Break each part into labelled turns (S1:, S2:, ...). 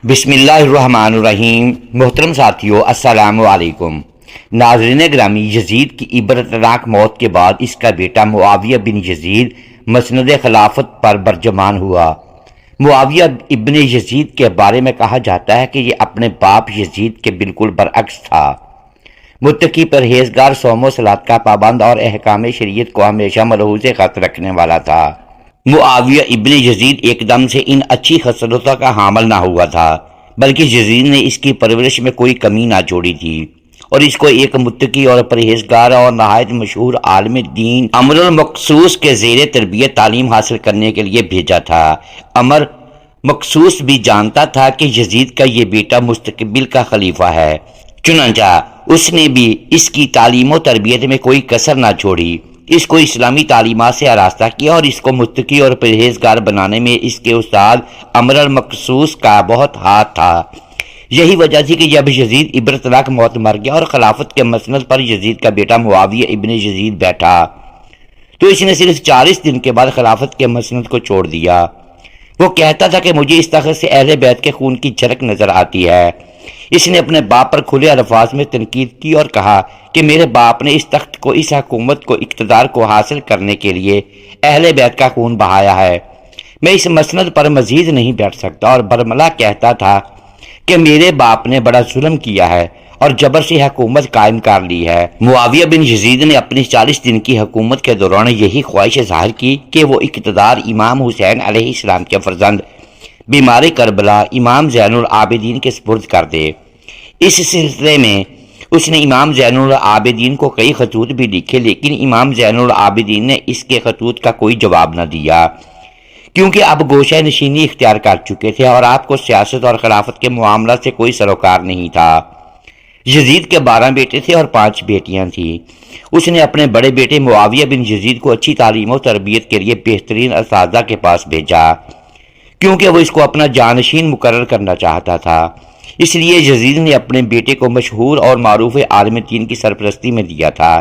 S1: بسم اللہ الرحمن الرحیم۔ محترم ساتھیو، السلام علیکم۔ ناظرین گرامی، یزید کی عبرتناک موت کے بعد اس کا بیٹا معاویہ بن یزید مسند خلافت پر برجمان ہوا۔ معاویہ ابن یزید کے بارے میں کہا جاتا ہے کہ یہ اپنے باپ یزید کے بالکل برعکس تھا۔ متقی، پرہیزگار، صوم و صلات کا پابند اور احکام شریعت کو ہمیشہ ملحوظ خط رکھنے والا تھا۔ معاویہ ابن یزید ایک دم سے ان اچھی خصلتوں کا حامل نہ ہوا تھا، بلکہ یزید نے اس کی پرورش میں کوئی کمی نہ چھوڑی تھی اور اس کو ایک متقی اور پرہیزگار اور نہایت مشہور عالم دین عمر المقصوص کے زیر تربیت تعلیم حاصل کرنے کے لیے بھیجا تھا۔ عمر مقصوص بھی جانتا تھا کہ یزید کا یہ بیٹا مستقبل کا خلیفہ ہے، چنانچہ اس نے بھی اس کی تعلیم و تربیت میں کوئی کسر نہ چھوڑی، اس کو اسلامی تعلیمات سے آراستہ کیا اور اس کو متقی اور پرہیزگار بنانے میں اس کے استاد عمر المقصوص کا بہت ہاتھ تھا۔ یہی وجہ تھی کہ جب یزید عبرتناک موت مر گیا اور خلافت کے مسند پر یزید کا بیٹا معاویہ ابن یزید بیٹھا تو اس نے صرف 40 دن کے بعد خلافت کے مسند کو چھوڑ دیا۔ وہ کہتا تھا کہ مجھے اس تخت سے اہل بیت کے خون کی جھلک نظر آتی ہے۔ اس نے اپنے باپ پر کھلے الفاظ میں تنقید کی اور کہا کہ میرے باپ نے اس تخت کو، اس حکومت کو، اقتدار کو حاصل کرنے کے لیے اہل بیت کا خون بہایا ہے۔ میں اس مسند پر مزید نہیں بیٹھ سکتا، اور برملا کہتا تھا کہ میرے باپ نے بڑا ظلم کیا ہے اور جبر سے حکومت قائم کر لی ہے۔ معاویہ بن یزید نے اپنی 40 دن کی حکومت کے دوران یہی خواہش ظاہر کی کہ وہ اقتدار امام حسین علیہ السلام کے فرزند بیمار کربلا امام زین العابدین کے سپرد کر دے۔ اس سلسلے میں اس نے امام زین العابدین کو کئی خطوط بھی لکھے، لیکن امام زین العابدین نے اس کے خطوط کا کوئی جواب نہ دیا، کیونکہ اب گوشہ نشینی اختیار کر چکے تھے اور آپ کو سیاست اور خلافت کے معاملات سے کوئی سروکار نہیں تھا۔ یزید کے 12 بیٹے تھے اور 5 بیٹیاں تھیں۔ اس نے اپنے بڑے بیٹے معاویہ بن یزید کو اچھی تعلیم و تربیت کے لیے بہترین اساتذہ کے پاس بھیجا، کیونکہ وہ اس کو اپنا جانشین مقرر کرنا چاہتا تھا۔ اس لیے یزید نے اپنے بیٹے کو مشہور اور معروف عالم دین کی سرپرستی میں دیا تھا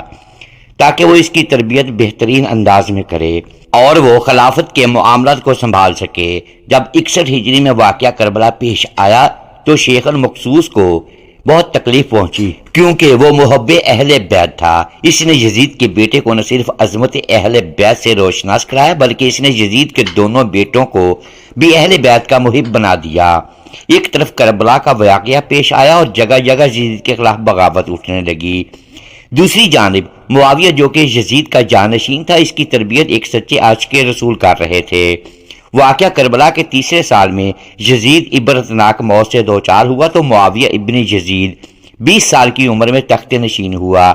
S1: تاکہ وہ اس کی تربیت بہترین انداز میں کرے اور وہ خلافت کے معاملات کو سنبھال سکے۔ جب 61 ہجری میں واقعہ کربلا پیش آیا تو شیخ المقصوص کو بہت تکلیف پہنچی، کیونکہ وہ محب اہل بیت تھا۔ اس نے یزید کے بیٹے کو نہ صرف عظمت اہل بیت سے روشناس کرایا، بلکہ اس نے یزید کے دونوں بیٹوں کو بھی اہل بیت کا محب بنا دیا۔ ایک طرف کربلا کا واقعہ پیش آیا اور جگہ جگہ یزید کے خلاف بغاوت اٹھنے لگی، دوسری جانب معاویہ جو کہ یزید کا جانشین تھا، اس کی تربیت ایک سچے عاشق رسول کر رہے تھے۔ واقعہ کربلا کے 3 سال میں یزید عبرتناک موت سے دوچار ہوا تو معاویہ ابن یزید 20 سال کی عمر میں تخت نشین ہوا۔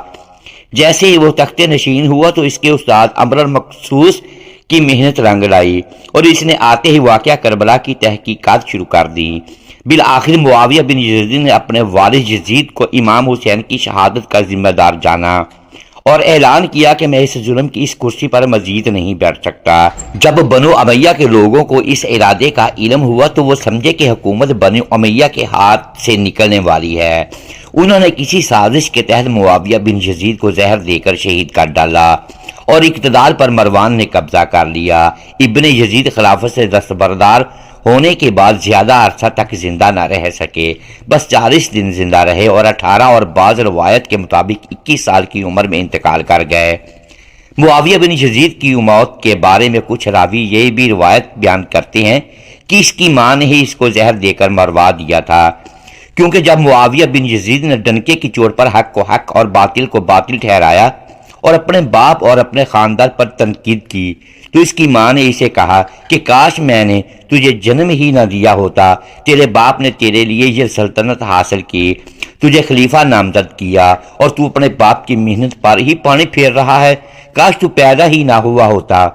S1: جیسے ہی وہ تخت نشین ہوا تو اس کے استاد عمر المقصوص کی محنت رنگ لائی اور اس نے آتے ہی واقعہ کربلا کی تحقیقات شروع کر دی۔ بالآخر معاویہ بن یزید نے اپنے والد یزید کو امام حسین کی شہادت کا ذمہ دار جانا اور اعلان کیا کہ میں اس ظلم کی اس کرسی پر مزید نہیں بیٹھ سکتا۔ جب بنو امیہ کے لوگوں کو اس ارادے کا علم ہوا تو وہ سمجھے کہ حکومت بنو امیہ کے ہاتھ سے نکلنے والی ہے۔ انہوں نے کسی سازش کے تحت معاویہ بن یزید کو زہر دے کر شہید کر ڈالا اور اقتدار پر مروان نے قبضہ کر لیا۔ ابن یزید خلافت سے دستبردار ہونے کے بعد زیادہ عرصہ تک زندہ نہ رہ سکے، بس 40 دن زندہ رہے اور 18 اور بعض روایت کے مطابق 21 سال کی عمر میں انتقال کر گئے۔ معاویہ بن یزید کی موت کے بارے میں کچھ راوی یہ بھی روایت بیان کرتے ہیں کہ اس کی ماں نے ہی اس کو زہر دے کر مروا دیا تھا، کیونکہ جب معاویہ بن یزید نے ڈنکے کی چوٹ پر حق کو حق اور باطل کو باطل ٹھہرایا اور اپنے باپ اور اپنے خاندان پر تنقید کی تو اس کی ماں نے اسے کہا کہ کاش میں نے تجھے جنم ہی نہ دیا ہوتا، تیرے باپ نے تیرے لیے یہ سلطنت حاصل کی، تجھے خلیفہ نامزد کیا اور تو اپنے باپ کی محنت پر ہی پانی پھیر رہا ہے، کاش تو پیدا ہی نہ ہوا ہوتا۔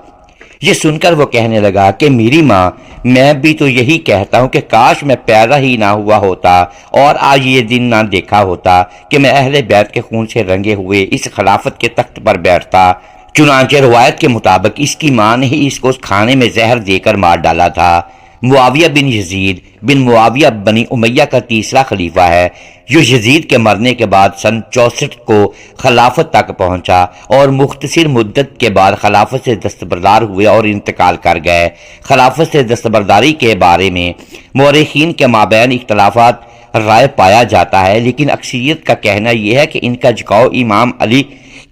S1: یہ سن کر وہ کہنے لگا کہ میری ماں، میں بھی تو یہی کہتا ہوں کہ کاش میں پیدا ہی نہ ہوا ہوتا اور آج یہ دن نہ دیکھا ہوتا کہ میں اہل بیت کے خون سے رنگے ہوئے اس خلافت کے تخت پر بیٹھتا۔ چنانچہ روایت کے مطابق اس کی ماں نے ہی اس کو کھانے میں زہر دے کر مار ڈالا تھا۔ معاویہ بن یزید بن معاویہ بنی امیہ کا تیسرا خلیفہ ہے، جو یزید کے مرنے کے بعد سن 64 کو خلافت تک پہنچا اور مختصر مدت کے بعد خلافت سے دستبردار ہوئے اور انتقال کر گئے۔ خلافت سے دستبرداری کے بارے میں مورخین کے مابین اختلافات رائے پایا جاتا ہے، لیکن اکثریت کا کہنا یہ ہے کہ ان کا جھکاؤ امام علی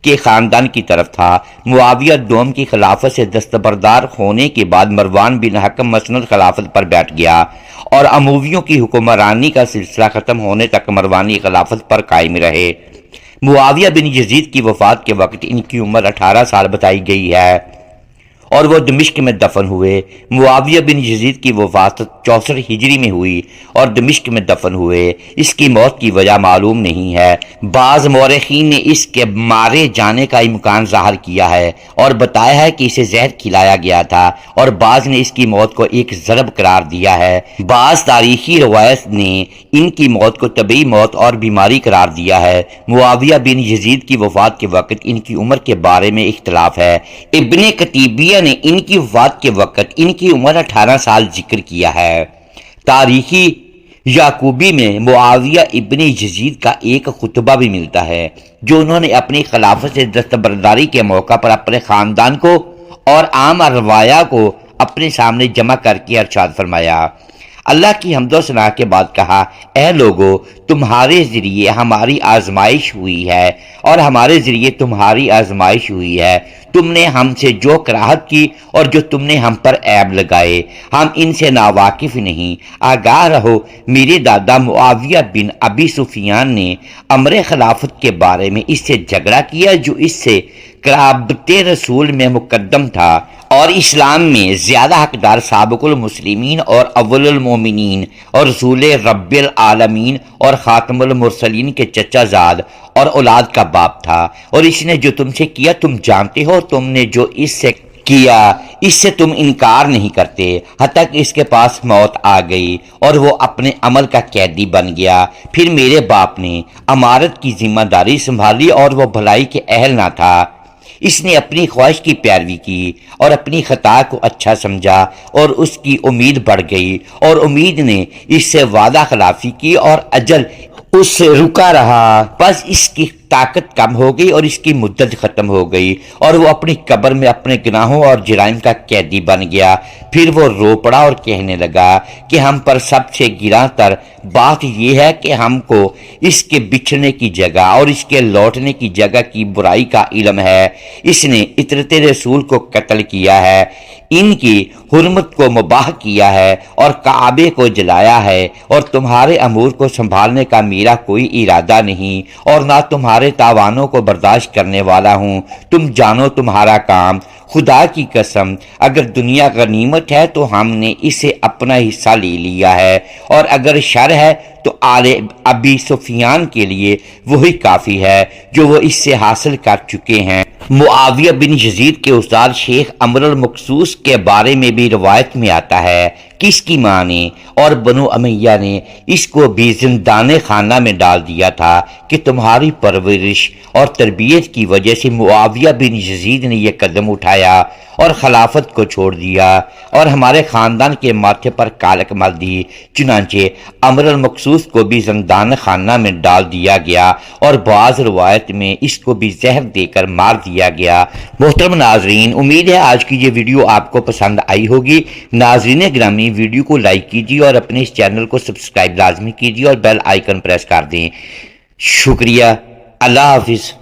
S1: کے خاندان کی طرف تھا۔ معاویہ دوم کی خلافت سے دستبردار ہونے کے بعد مروان بن حکم مسند خلافت پر بیٹھ گیا اور امویوں کی حکمرانی کا سلسلہ ختم ہونے تک مروانی خلافت پر قائم رہے۔ معاویہ بن یزید کی وفات کے وقت ان کی عمر 18 سال بتائی گئی ہے اور وہ دمشق میں دفن ہوئے۔ معاویہ بن یزید کی وفات 64 ہجری میں ہوئی اور دمشق میں دفن ہوئے۔ اس کی موت کی وجہ معلوم نہیں ہے۔ بعض مورخین نے اس کے مارے جانے کا امکان ظاہر کیا ہے اور بتایا ہے کہ اسے زہر کھلایا گیا تھا، اور بعض نے اس کی موت کو ایک ضرب قرار دیا ہے۔ بعض تاریخی روایت نے ان کی موت کو طبعی موت اور بیماری قرار دیا ہے۔ معاویہ بن یزید کی وفات کے وقت ان کی عمر کے بارے میں اختلاف ہے۔ ابن قتیبیہ نے ان کی وفات کے وقت ان کی عمر 18 سال ذکر کیا ہے۔ تاریخی یعقوبی میں معاویہ ابن یزید کا ایک خطبہ بھی ملتا ہے جو انہوں نے اپنی خلافت سے دستبرداری کے موقع پر اپنے خاندان کو اور عام روایا کو اپنے سامنے جمع کر کے ارشاد فرمایا۔ اللہ کی حمد و ثنا کے بعد کہا، اے لوگو، تمہارے ذریعے ہماری آزمائش ہوئی ہے اور ہمارے ذریعے تمہاری آزمائش ہوئی ہے۔ تم نے ہم سے جو کراہت کی اور جو تم نے ہم پر عیب لگائے، ہم ان سے ناواقف نہیں۔ آگاہ رہو، میرے دادا معاویہ بن ابی سفیان نے امر خلافت کے بارے میں اس سے جھگڑا کیا جو اس سے قرابت رسول میں مقدم تھا، اور اسلام میں زیادہ حقدار سابق المسلمین اور اول المومنین اور رسول رب العالمین اور خاتم المرسلین کے چچا زاد اور اولاد کا باپ تھا، اور اس نے جو تم سے کیا تم جانتے ہو، تم نے جو اس سے کیا اس سے تم انکار نہیں کرتے، حتیٰ کہ اس کے پاس موت آ گئی اور وہ اپنے عمل کا قیدی بن گیا۔ پھر میرے باپ نے امارت کی ذمہ داری سنبھالی اور وہ بھلائی کے اہل نہ تھا۔ اس نے اپنی خواہش کی پیروی کی اور اپنی خطا کو اچھا سمجھا، اور اس کی امید بڑھ گئی، اور امید نے اس سے وعدہ خلافی کی اور اجل اس سے رکا رہا، بس اس کی طاقت کم ہو گئی اور اس کی مدت ختم ہو گئی، اور وہ اپنی قبر میں اپنے گناہوں اور جرائم کا قیدی بن گیا۔ پھر وہ رو پڑا اور کہنے لگا کہ ہم پر سب سے گراں تر بات یہ ہے کہ ہم کو اس کے بچھڑنے کی جگہ اور اس کے لوٹنے کی جگہ کی برائی کا علم ہے۔ اس نے عترت رسول کو قتل کیا ہے، ان کی حرمت کو مباح کیا ہے اور کعبے کو جلایا ہے، اور تمہارے امور کو سنبھالنے کا میرا کوئی ارادہ نہیں اور نہ تمہارے تاوانوں کو برداشت کرنے والا ہوں۔ تم جانو تمہارا کام، خدا کی قسم اگر دنیا غنیمت ہے تو ہم نے اسے اپنا حصہ لے لیا ہے، اور اگر شر ہے تو آل ابی سفیان کے لیے وہی کافی ہے جو وہ اس سے حاصل کر چکے ہیں۔ معاویہ بن یزید کے استاد شیخ عمرو المقصوص کے بارے میں بھی روایت میں آتا ہے کہ اس کی ماں نے اور بنو امیہ نے اس کو بھی زندان خانہ میں ڈال دیا تھا کہ تمہاری پرورش اور تربیت کی وجہ سے معاویہ بن یزید نے یہ قدم اٹھایا اور خلافت کو چھوڑ دیا اور ہمارے خاندان کے ماتھے پر کالک مل دی۔ چنانچہ عمرو المقصوص کو بھی زندان خانہ میں ڈال دیا گیا اور بعض روایت میں اس کو بھی زہر دے کر مار دیا گیا۔ محترم ناظرین، امید ہے آج کی یہ ویڈیو آپ کو پسند آئی ہوگی۔ ناظرین گرامی، ویڈیو کو لائک کیجیے اور اپنے اس چینل کو سبسکرائب لازمی کیجیے اور بیل آئیکن پریس کر دیں۔ شکریہ، اللہ حافظ۔